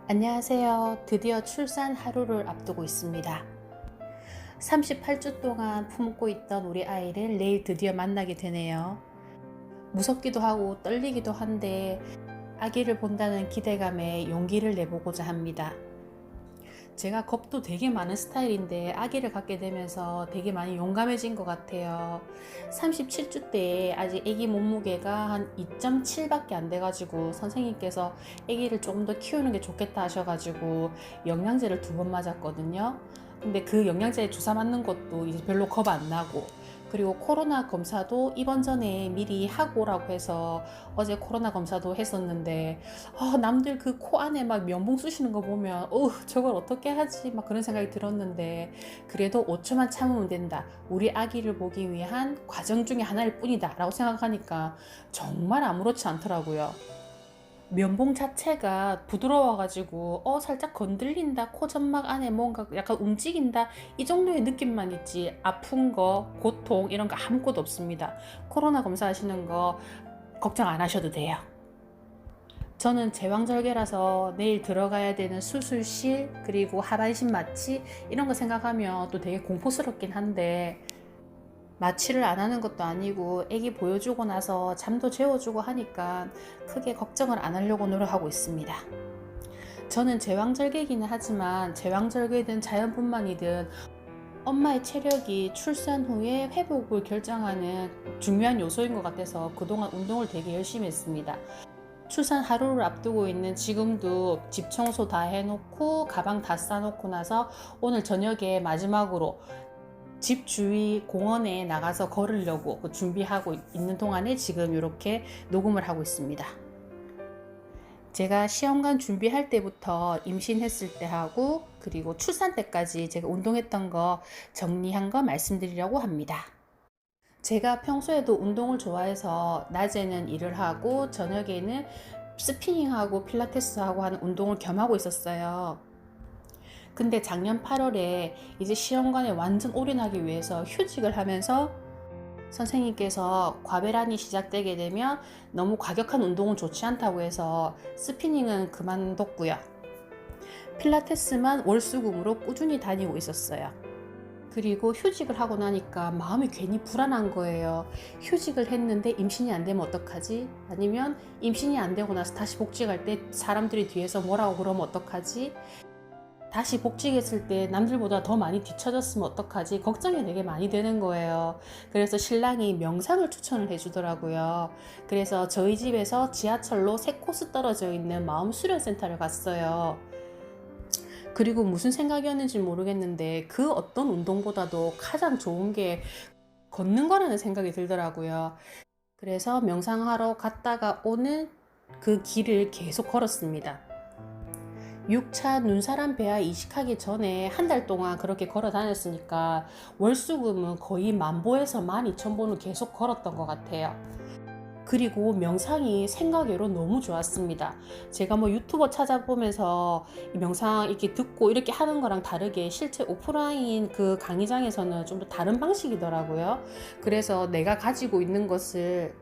안녕하세요. 드디어 출산 하루를 앞두고 있습니다. 38주 동안 품고 있던 우리 아이를 내일 드디어 만나게 되네요. 무섭기도 하고 떨리기도 한데 아기를 본다는 기대감에 용기를 내보고자 합니다. 제가 겁도 되게 많은 스타일인데 아기를 갖게 되면서 되게 많이 용감해진 것 같아요. 37주 때에 아직 아기 몸무게가 한 2.7밖에 안 돼가지고 선생님께서 아기를 조금 더 키우는 게 좋겠다 하셔가지고 영양제를 2번 맞았거든요. 근데 그 영양제 주사 맞는 것도 이제 별로 겁 안 나고, 그리고 코로나 검사도 입원 전에 미리 하고 오라고 해서 어제 코로나 검사도 했었는데, 남들 그 코 안에 막 면봉 쑤시는 거 보면 저걸 어떻게 하지 막 그런 생각이 들었는데, 그래도 5초만 참으면 된다, 우리 아기를 보기 위한 과정 중에 하나일 뿐이다 라고 생각하니까 정말 아무렇지 않더라고요. 면봉 자체가 부드러워가지고 살짝 건들린다, 코 점막 안에 뭔가 약간 움직인다, 이 정도의 느낌만 있지 아픈 거, 고통 이런 거 아무것도 없습니다. 코로나 검사하시는 거 걱정 안 하셔도 돼요. 저는 제왕절개라서 내일 들어가야 되는 수술실, 그리고 하반신 마취 이런 거 생각하면 또 되게 공포스럽긴 한데, 마취를 안 하는 것도 아니고 애기 보여주고 나서 잠도 재워주고 하니까 크게 걱정을 안 하려고 노력하고 있습니다. 저는 제왕절개이기는 하지만 제왕절개든 자연분만이든 엄마의 체력이 출산 후에 회복을 결정하는 중요한 요소인 것 같아서 그동안 운동을 되게 열심히 했습니다. 출산 하루를 앞두고 있는 지금도 집 청소 다 해놓고 가방 다 싸놓고 나서 오늘 저녁에 마지막으로 집 주위 공원에 나가서 걸으려고 준비하고 있는 동안에 지금 이렇게 녹음을 하고 있습니다. 제가 시험관 준비할 때부터 임신했을 때 하고 그리고 출산 때까지 제가 운동했던 거 정리한 거 말씀드리려고 합니다. 제가 평소에도 운동을 좋아해서 낮에는 일을 하고 저녁에는 스피닝하고 필라테스하고 하는 운동을 겸하고 있었어요. 근데 작년 8월에 이제 시험관에 완전 올인하기 위해서 휴직을 하면서 선생님께서 과배란이 시작되게 되면 너무 과격한 운동은 좋지 않다고 해서 스피닝은 그만뒀고요. 필라테스만 월수금으로 꾸준히 다니고 있었어요. 그리고 휴직을 하고 나니까 마음이 괜히 불안한 거예요. 휴직을 했는데 임신이 안 되면 어떡하지? 아니면 임신이 안 되고 나서 다시 복직할 때 사람들이 뒤에서 뭐라고 그러면 어떡하지? 다시 복직했을 때 남들보다 더 많이 뒤처졌으면 어떡하지? 걱정이 되게 많이 되는 거예요. 그래서 신랑이 명상을 추천을 해주더라고요. 그래서 저희 집에서 지하철로 3코스 떨어져 있는 마음수련센터를 갔어요. 그리고 무슨 생각이었는지 모르겠는데 그 어떤 운동보다도 가장 좋은 게 걷는 거라는 생각이 들더라고요. 그래서 명상하러 갔다가 오는 그 길을 계속 걸었습니다. 6차 눈사람 배아 이식하기 전에 한 달 동안 그렇게 걸어 다녔으니까 월수금은 거의 10,000보에서 12,000보는 계속 걸었던 것 같아요. 그리고 명상이 생각외로 너무 좋았습니다. 제가 뭐 유튜버 찾아보면서 명상 이렇게 듣고 이렇게 하는 거랑 다르게 실제 오프라인 그 강의장에서는 좀 더 다른 방식이더라고요. 그래서 내가 가지고 있는 것을,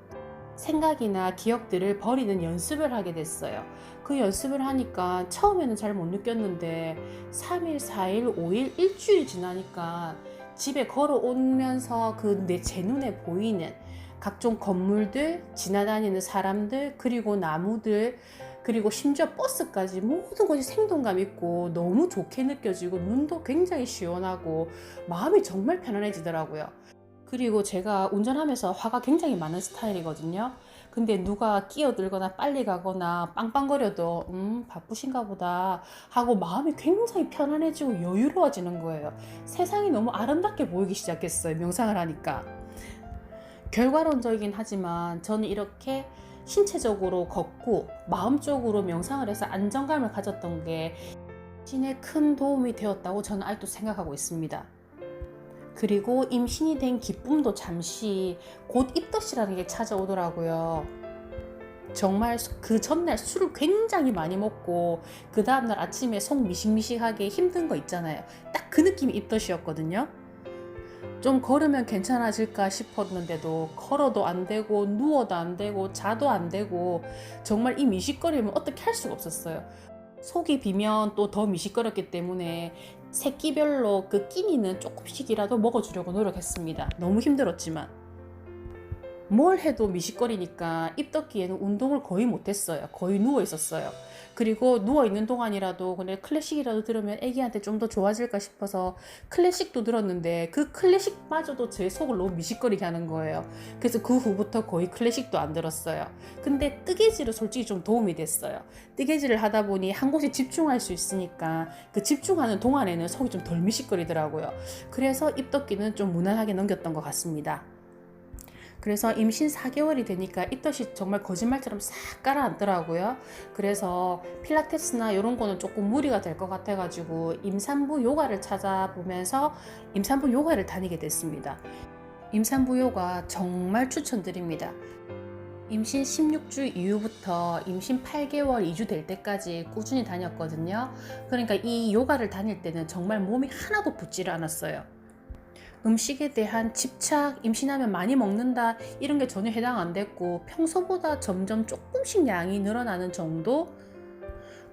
생각이나 기억들을 버리는 연습을 하게 됐어요. 그 연습을 하니까 처음에는 잘 못 느꼈는데 3일, 4일, 5일, 일주일 지나니까 집에 걸어오면서 제 눈에 보이는 각종 건물들, 지나다니는 사람들, 그리고 나무들, 그리고 심지어 버스까지 모든 것이 생동감 있고 너무 좋게 느껴지고 눈도 굉장히 시원하고 마음이 정말 편안해지더라고요. 그리고 제가 운전하면서 화가 굉장히 많은 스타일이거든요. 근데 누가 끼어들거나 빨리 가거나 빵빵거려도 바쁘신가 보다 하고 마음이 굉장히 편안해지고 여유로워지는 거예요. 세상이 너무 아름답게 보이기 시작했어요, 명상을 하니까. 결과론적이긴 하지만 저는 이렇게 신체적으로 걷고 마음적으로 명상을 해서 안정감을 가졌던 게 신에 큰 도움이 되었다고 저는 아직도 생각하고 있습니다. 그리고 임신이 된 기쁨도 잠시 곧 입덧이라는 게 찾아오더라고요. 정말 그 전날 술을 굉장히 많이 먹고 그 다음날 아침에 속 미식미식하게 힘든 거 있잖아요. 딱 그 느낌이 입덧이었거든요. 좀 걸으면 괜찮아질까 싶었는데도 걸어도 안 되고 누워도 안 되고 자도 안 되고 정말 이 미식거림을 어떻게 할 수가 없었어요. 속이 비면 또 더 미식거렸기 때문에 새끼별로 그 끼니는 조금씩이라도 먹어주려고 노력했습니다. 너무 힘들었지만. 뭘 해도 미식거리니까 입덧기에는 운동을 거의 못했어요. 거의 누워 있었어요. 그리고 누워 있는 동안이라도 그냥 클래식이라도 들으면 애기한테 좀 더 좋아질까 싶어서 클래식도 들었는데 그 클래식마저도 제 속을 너무 미식거리게 하는 거예요. 그래서 그 후부터 거의 클래식도 안 들었어요. 근데 뜨개질은 솔직히 좀 도움이 됐어요. 뜨개질을 하다 보니 한 곳에 집중할 수 있으니까 그 집중하는 동안에는 속이 좀 덜 미식거리더라고요. 그래서 입덧기는 좀 무난하게 넘겼던 것 같습니다. 그래서 임신 4개월이 되니까 입덧이 정말 거짓말처럼 싹 가라앉더라고요. 그래서 필라테스나 이런 거는 조금 무리가 될 것 같아가지고 임산부 요가를 찾아보면서 임산부 요가를 다니게 됐습니다. 임산부 요가 정말 추천드립니다. 임신 16주 이후부터 임신 8개월 2주 될 때까지 꾸준히 다녔거든요. 그러니까 이 요가를 다닐 때는 정말 몸이 하나도 붓지를 않았어요. 음식에 대한 집착, 임신하면 많이 먹는다 이런 게 전혀 해당 안 됐고 평소보다 점점 조금씩 양이 늘어나는 정도.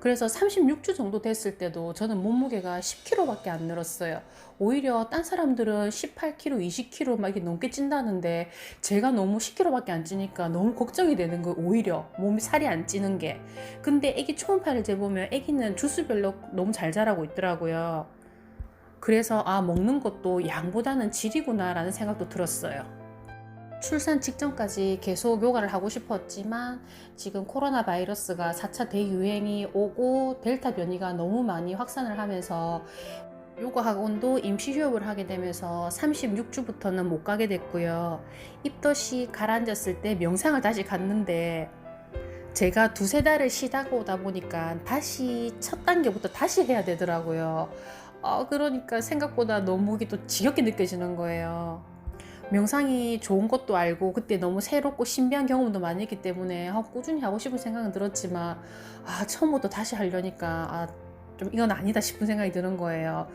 그래서 36주 정도 됐을 때도 저는 몸무게가 10kg밖에 안 늘었어요. 오히려 딴 사람들은 18kg, 20kg 막 이렇게 넘게 찐다는데 제가 너무 10kg밖에 안 찌니까 너무 걱정이 되는 거예요. 오히려 몸이 살이 안 찌는 게. 근데 애기 초음파를 재보면 애기는 주수별로 너무 잘 자라고 있더라고요. 그래서 먹는 것도 양보다는 질이구나 라는 생각도 들었어요. 출산 직전까지 계속 요가를 하고 싶었지만 지금 코로나 바이러스가 4차 대유행이 오고 델타 변이가 너무 많이 확산을 하면서 요가 학원도 임시 휴업을 하게 되면서 36주부터는 못 가게 됐고요. 입덧이 가라앉았을 때 명상을 다시 갔는데 제가 2-3달을 쉬다가 오다 보니까 다시 첫 단계부터 다시 해야 되더라고요. 그러니까 생각보다 너무 또 지겹게 느껴지는 거예요. 명상이 좋은 것도 알고 그때 너무 새롭고 신비한 경험도 많이 했기 때문에 꾸준히 하고 싶은 생각은 들었지만 처음부터 다시 하려니까 좀 이건 아니다 싶은 생각이 드는 거예요.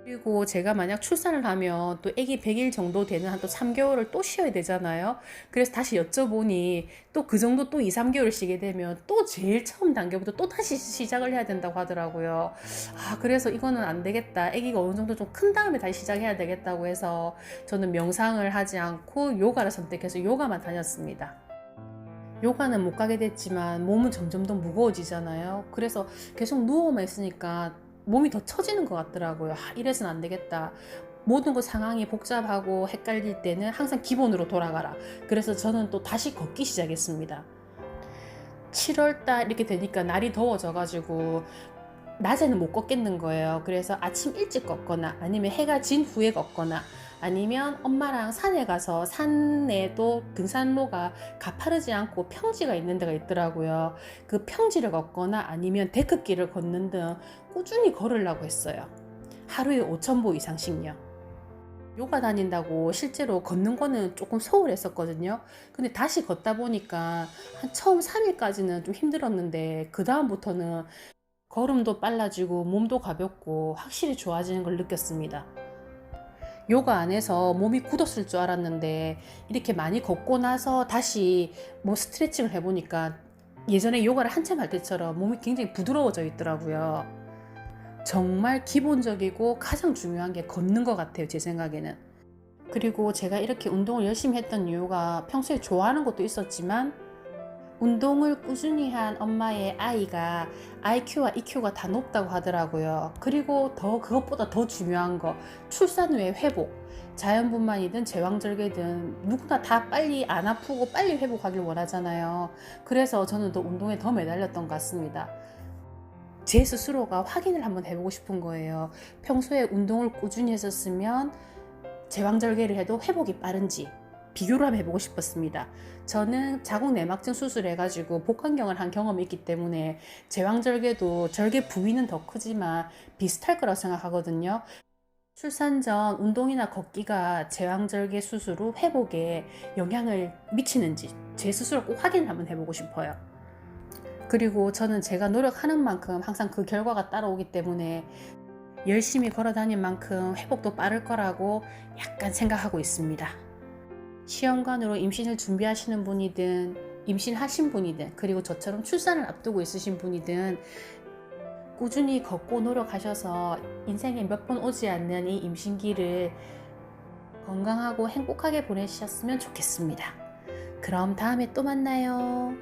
그리고 제가 만약 출산을 하면 또 아기 100일 정도 되는 한 또 3개월을 또 쉬어야 되잖아요. 그래서 다시 여쭤보니 또 그 정도 또 2-3개월 쉬게 되면 또 제일 처음 단계부터 또 다시 시작을 해야 된다고 하더라고요. 그래서 이거는 안 되겠다. 아기가 어느 정도 좀 큰 다음에 다시 시작해야 되겠다고 해서 저는 명상을 하지 않고 요가를 선택해서 요가만 다녔습니다. 요가는 못 가게 됐지만 몸은 점점 더 무거워지잖아요. 그래서 계속 누워만 있으니까 몸이 더 처지는 것 같더라고요. 이래서는 안 되겠다. 모든 것 상황이 복잡하고 헷갈릴 때는 항상 기본으로 돌아가라. 그래서 저는 또 다시 걷기 시작했습니다. 7월달 이렇게 되니까 날이 더워져가지고 낮에는 못 걷겠는 거예요. 그래서 아침 일찍 걷거나 아니면 해가 진 후에 걷거나 아니면 엄마랑 산에 가서 산에도 등산로가 가파르지 않고 평지가 있는 데가 있더라고요. 그 평지를 걷거나 아니면 데크길을 걷는 등 꾸준히 걸으려고 했어요. 하루에 5,000보 이상씩요. 요가 다닌다고 실제로 걷는 거는 조금 소홀했었거든요. 근데 다시 걷다 보니까 처음 3일까지는 좀 힘들었는데 그 다음부터는 걸음도 빨라지고 몸도 가볍고 확실히 좋아지는 걸 느꼈습니다. 요가 안에서 몸이 굳었을 줄 알았는데 이렇게 많이 걷고 나서 다시 스트레칭을 해보니까 예전에 요가를 한참 할 때처럼 몸이 굉장히 부드러워져 있더라고요. 정말 기본적이고 가장 중요한 게 걷는 것 같아요, 제 생각에는. 그리고 제가 이렇게 운동을 열심히 했던 이유가 평소에 좋아하는 것도 있었지만 운동을 꾸준히 한 엄마의 아이가 IQ와 EQ가 다 높다고 하더라고요. 그리고 그것보다 더 중요한 거, 출산 후의 회복. 자연분만이든 제왕절개든 누구나 다 빨리 안 아프고 빨리 회복하길 원하잖아요. 그래서 저는 더 운동에 더 매달렸던 것 같습니다. 제 스스로가 확인을 한번 해보고 싶은 거예요. 평소에 운동을 꾸준히 했었으면 제왕절개를 해도 회복이 빠른지 비교를 한번 해보고 싶었습니다. 저는 자궁내막증 수술해가지고 복강경을 한 경험이 있기 때문에 제왕절개도 절개 부위는 더 크지만 비슷할 거라고 생각하거든요. 출산 전 운동이나 걷기가 제왕절개 수술 후 회복에 영향을 미치는지 제 스스로 꼭 확인을 한번 해보고 싶어요. 그리고 저는 제가 노력하는 만큼 항상 그 결과가 따라오기 때문에 열심히 걸어 다닌 만큼 회복도 빠를 거라고 약간 생각하고 있습니다. 시험관으로 임신을 준비하시는 분이든 임신하신 분이든 그리고 저처럼 출산을 앞두고 있으신 분이든 꾸준히 걷고 노력하셔서 인생에 몇 번 오지 않는 이 임신기를 건강하고 행복하게 보내셨으면 좋겠습니다. 그럼 다음에 또 만나요.